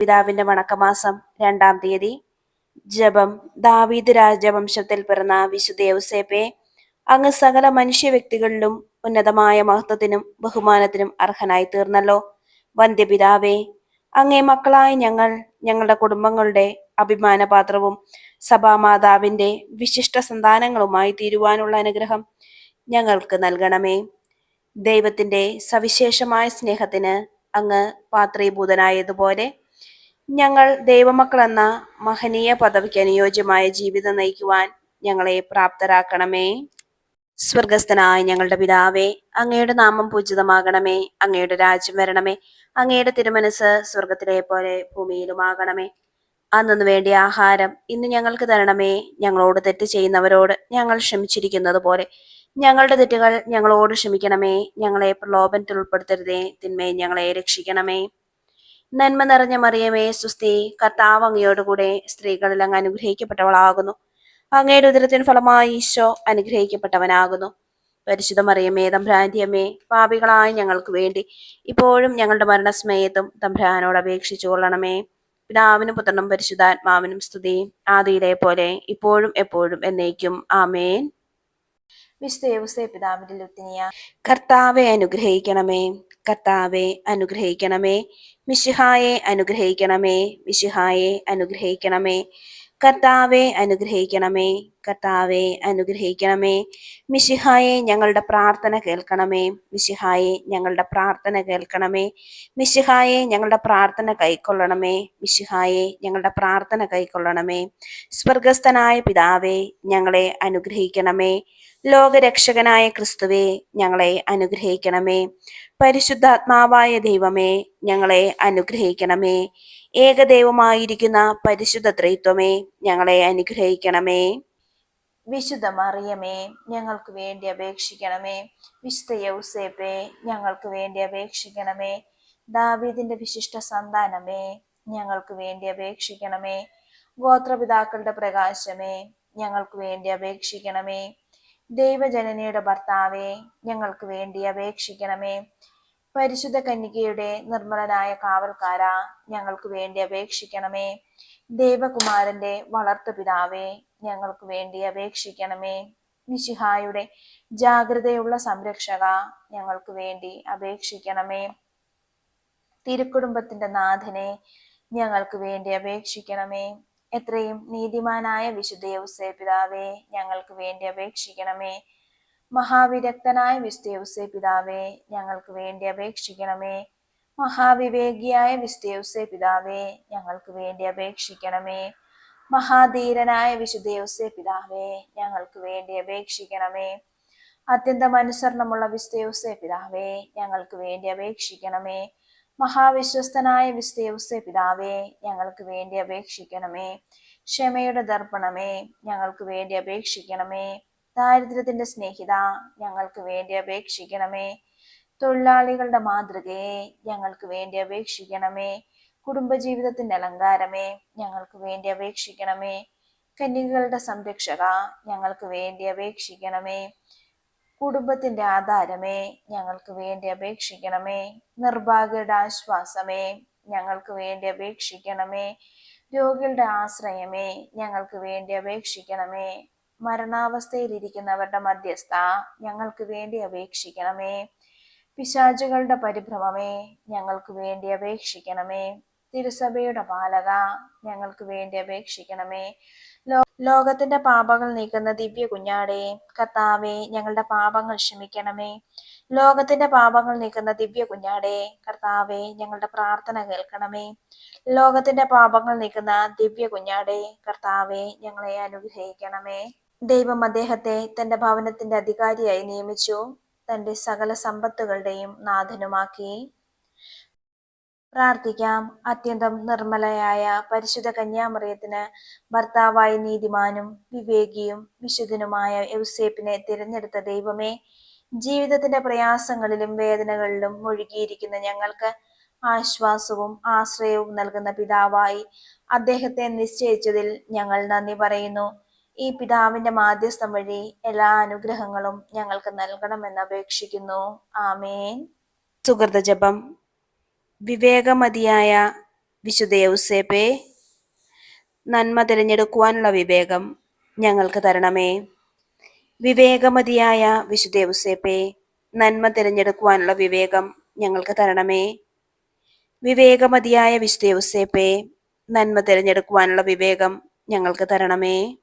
പിതാവിന്റെ വണക്കമാസം 2-ാം തീയതി. ജപം. ദാവീദ് രാജവംശത്തിൽ പിറന്ന വിശുദ്ധ യൗസേപ്പേ, അങ്ങ് സകല മനുഷ്യ വ്യക്തികളിലും ഉന്നതമായ മഹത്വത്തിനും ബഹുമാനത്തിനും അർഹനായി തീർന്നല്ലോ. വന്ധ്യപിതാവേ, അങ്ങേ മക്കളായ ഞങ്ങൾ ഞങ്ങളുടെ കുടുംബങ്ങളുടെ അഭിമാനപാത്രവും സഭാമാതാവിന്റെ വിശിഷ്ട സന്താനങ്ങളുമായി തീരുവാനുള്ള അനുഗ്രഹം ഞങ്ങൾക്ക് നൽകണമേ. ദൈവത്തിന്റെ സവിശേഷമായ സ്നേഹത്തിന് അങ്ങ് പാത്രീഭൂതനായതുപോലെ ഞങ്ങൾ ദൈവമക്കളെന്ന മഹനീയ പദവിക്ക് അനുയോജ്യമായ ജീവിതം നയിക്കുവാൻ ഞങ്ങളെ പ്രാപ്തരാക്കണമേ. സ്വർഗസ്ഥനായ ഞങ്ങളുടെ പിതാവേ, അങ്ങയുടെ നാമം പൂജിതമാകണമേ. അങ്ങയുടെ രാജ്യം വരണമേ. അങ്ങയുടെ തിരുമനസ് സ്വർഗത്തിലെ പോലെ ഭൂമിയിലുമാകണമേ. അന്നു വേണ്ടിയ ആഹാരം ഇന്ന് ഞങ്ങൾക്ക് തരണമേ. ഞങ്ങളോട് തെറ്റ് ചെയ്യുന്നവരോട് ഞങ്ങൾ ക്ഷമിച്ചിരിക്കുന്നത് പോലെ ഞങ്ങളുടെ തെറ്റുകൾ ഞങ്ങളോട് ക്ഷമിക്കണമേ. ഞങ്ങളെ പ്രലോഭനത്തിൽ ഉൾപ്പെടുത്തരുതേ, തിന്മയെ ഞങ്ങളെ രക്ഷിക്കണമേ. നന്മ നിറഞ്ഞ മറിയമേ, സുസ്തി, കർത്താവ് അങ്ങയോടുകൂടെ സ്ത്രീകളിൽ അങ്ങ് അനുഗ്രഹിക്കപ്പെട്ടവളാകുന്നു. അങ്ങയുടെ ഉദരത്തിൻ ഫലമായി ഈശോ അനുഗ്രഹിക്കപ്പെട്ടവനാകുന്നു. പരിശുദ്ധ മറിയമേ, തമ്പുരാന്റെ അമ്മേ, പാപികളായ ഞങ്ങൾക്ക് വേണ്ടി ഇപ്പോഴും ഞങ്ങളുടെ മരണസമയത്തും തമ്പുരാനോട് അപേക്ഷിച്ചു കൊള്ളണമേ. പിതാവിനും പുത്രനും പരിശുദ്ധാത്മാവിനും സ്തുതി, ആദിയിലെ പോലെ ഇപ്പോഴും എപ്പോഴും എന്നേക്കും. ആമേൻ. വിശുദ്ധ യൗസേപ്പ് പിതാവിന്റെ ലുത്തിനിയ. കർത്താവെ അനുഗ്രഹിക്കണമേ. കർത്താവെ അനുഗ്രഹിക്കണമേ. മിശിഹായെ അനുഗ്രഹിക്കണമേ. മിശിഹായെ അനുഗ്രഹിക്കണമേ. കർത്താവെ അനുഗ്രഹിക്കണമേ. കർത്താവെ അനുഗ്രഹിക്കണമേ. മിശിഹായെ ഞങ്ങളുടെ പ്രാർത്ഥന കേൾക്കണമേ. മിശിഹായെ ഞങ്ങളുടെ പ്രാർത്ഥന കേൾക്കണമേ. മിശിഹായെ ഞങ്ങളുടെ പ്രാർത്ഥന കൈക്കൊള്ളണമേ. മിശിഹായെ ഞങ്ങളുടെ പ്രാർത്ഥന കൈക്കൊള്ളണമേ. സ്വർഗസ്ഥനായ പിതാവേ, ഞങ്ങളെ അനുഗ്രഹിക്കണമേ. ലോകരക്ഷകനായ ക്രിസ്തുവേ, ഞങ്ങളെ അനുഗ്രഹിക്കണമേ. പരിശുദ്ധാത്മാവായ ദൈവമേ, ഞങ്ങളെ അനുഗ്രഹിക്കണമേ. ഏകദൈവമായിരിക്കുന്ന പരിശുദ്ധ ത്രിത്വമേ, ഞങ്ങളെ അനുഗ്രഹിക്കണമേ. വിശുദ്ധ മറിയമേ, ഞങ്ങൾക്ക് വേണ്ടി അപേക്ഷിക്കണമേ. വിശുദ്ധ യൗസേപ്പേ, ഞങ്ങൾക്ക് വേണ്ടി അപേക്ഷിക്കണമേ. ദാവീദിന്റെ വിശിഷ്ട സന്താനമേ, ഞങ്ങൾക്ക് വേണ്ടി അപേക്ഷിക്കണമേ. ഗോത്രപിതാക്കളുടെ പ്രകാശമേ, ഞങ്ങൾക്ക് വേണ്ടി അപേക്ഷിക്കണമേ. ദൈവജനനിയുടെ ഭർത്താവേ, ഞങ്ങൾക്ക് വേണ്ടി അപേക്ഷിക്കണമേ. പരിശുദ്ധ കന്യകയുടെ നിർമ്മലനായ കാവൽക്കാരാ, ഞങ്ങൾക്ക് വേണ്ടി അപേക്ഷിക്കണമേ. ദേവകുമാരന്റെ വളർത്തു പിതാവേ, ഞങ്ങൾക്ക് വേണ്ടി അപേക്ഷിക്കണമേ. മിശിഹായുടെ ജാഗ്രതയുള്ള സംരക്ഷക, ഞങ്ങൾക്ക് വേണ്ടി അപേക്ഷിക്കണമേ. തിരുക്കുടുംബത്തിന്റെ നാഥനെ, ഞങ്ങൾക്ക് വേണ്ടി അപേക്ഷിക്കണമേ. എത്രയും നീതിമാനായ വിശുദ്ധ യൗസേപ്പ് പിതാവേ, ഞങ്ങൾക്ക് വേണ്ടി അപേക്ഷിക്കണമേ. മഹാവിരക്തനായ വിശുദ്ധ യൗസേപ്പ് പിതാവേ, ഞങ്ങൾക്ക് വേണ്ടി അപേക്ഷിക്കണമേ. മഹാവിവേകിയായ വിശുദ്ധ യൗസേപ്പ് പിതാവേ, ഞങ്ങൾക്ക് വേണ്ടി അപേക്ഷിക്കണമേ. മഹാധീരനായ വിശുദ്ധ യൗസേപ്പ് പിതാവേ, ഞങ്ങൾക്ക് വേണ്ടി അപേക്ഷിക്കണമേ. അത്യന്തം അനുസരണമുള്ള വിശുദ്ധ യൗസേപ്പ് പിതാവേ, ഞങ്ങൾക്ക് വേണ്ടി അപേക്ഷിക്കണമേ. മഹാവിശ്വസ്തനായ വിശുദ്ധ യൗസേപ്പ് പിതാവേ, ഞങ്ങൾക്ക് വേണ്ടി അപേക്ഷിക്കണമേ. ക്ഷമയുടെ ദർപ്പണമേ, ഞങ്ങൾക്ക് വേണ്ടി അപേക്ഷിക്കണമേ. ദാരിദ്ര്യത്തിന്റെ സ്നേഹിത, ഞങ്ങൾക്ക് വേണ്ടി അപേക്ഷിക്കണമേ. തൊഴിലാളികളുടെ മാതൃകയെ, ഞങ്ങൾക്ക് വേണ്ടി അപേക്ഷിക്കണമേ. കുടുംബജീവിതത്തിന്റെ അലങ്കാരമേ, ഞങ്ങൾക്ക് വേണ്ടി അപേക്ഷിക്കണമേ. കന്യകകളുടെ സംരക്ഷക, ഞങ്ങൾക്ക് വേണ്ടി അപേക്ഷിക്കണമേ. കുടുംബത്തിന്റെ ആധാരമേ, ഞങ്ങൾക്ക് വേണ്ടി അപേക്ഷിക്കണമേ. നിർഭാഗ്യരുടെ ആശ്വാസമേ, ഞങ്ങൾക്ക് വേണ്ടി അപേക്ഷിക്കണമേ. രോഗികളുടെ ആശ്രയമേ, ഞങ്ങൾക്ക് വേണ്ടി അപേക്ഷിക്കണമേ. മരണാവസ്ഥയിലിരിക്കുന്നവരുടെ മധ്യസ്ഥ, ഞങ്ങൾക്ക് വേണ്ടി അപേക്ഷിക്കണമേ. പിശാചുകളുടെ പരിഭ്രമമേ, ഞങ്ങൾക്ക് വേണ്ടി അപേക്ഷിക്കണമേ. തിരുസഭയുടെ പാലക, ഞങ്ങൾക്ക് വേണ്ടി അപേക്ഷിക്കണമേ. ലോകത്തിന്റെ പാപങ്ങൾ നീക്കുന്ന ദിവ്യ കുഞ്ഞാടേ, കർത്താവേ, ഞങ്ങളുടെ പാപങ്ങൾ ക്ഷമിക്കണമേ. ലോകത്തിന്റെ പാപങ്ങൾ നീക്കുന്ന ദിവ്യ കുഞ്ഞാടേ, കർത്താവേ, ഞങ്ങളുടെ പ്രാർത്ഥന കേൾക്കണമേ. ലോകത്തിന്റെ പാപങ്ങൾ നീക്കുന്ന ദിവ്യ കുഞ്ഞാടേ, കർത്താവേ, ഞങ്ങളെ അനുഗ്രഹിക്കണമേ. ദൈവം അദ്ദേഹത്തെ തന്റെ ഭവനത്തിന്റെ അധികാരിയായി നിയമിച്ചു, തന്റെ സകല സമ്പത്തുകളുടെയും നാഥനുമാക്കി. പ്രാർത്ഥിക്കാം. അത്യന്തം നിർമ്മലയായ പരിശുദ്ധ കന്യാമറിയത്തിന് ഭർത്താവായി നീതിമാനും വിവേകിയും വിശുദ്ധനുമായ യൗസേപ്പിനെ തിരഞ്ഞെടുത്ത ദൈവമേ, ജീവിതത്തിന്റെ പ്രയാസങ്ങളിലും വേദനകളിലും മുഴുകിയിരിക്കുന്ന ഞങ്ങൾക്ക് ആശ്വാസവും ആശ്രയവും നൽകുന്ന പിതാവായി അദ്ദേഹത്തെ നിശ്ചയിച്ചതിൽ ഞങ്ങൾ നന്ദി പറയുന്നു. ഈ പിതാവിന്റെ മാധ്യസ്ഥം വഴി എല്ലാ അനുഗ്രഹങ്ങളും ഞങ്ങൾക്ക് നൽകണമെന്ന് അപേക്ഷിക്കുന്നു. ആമേൻ. സുഹൃത ജപം. വിവേകമതിയായ വിശുദ്ധ യൗസേപ്പേ, നന്മ തിരഞ്ഞെടുക്കുവാനുള്ള വിവേകം ഞങ്ങൾക്ക് തരണമേ. വിവേകമതിയായ വിശുദ്ധ യൗസേപ്പേ, നന്മ തിരഞ്ഞെടുക്കുവാനുള്ള വിവേകം ഞങ്ങൾക്ക് തരണമേ. വിവേകമതിയായ വിശുദ്ധ യൗസേപ്പേ, നന്മ തിരഞ്ഞെടുക്കുവാനുള്ള വിവേകം ഞങ്ങൾക്ക് തരണമേ.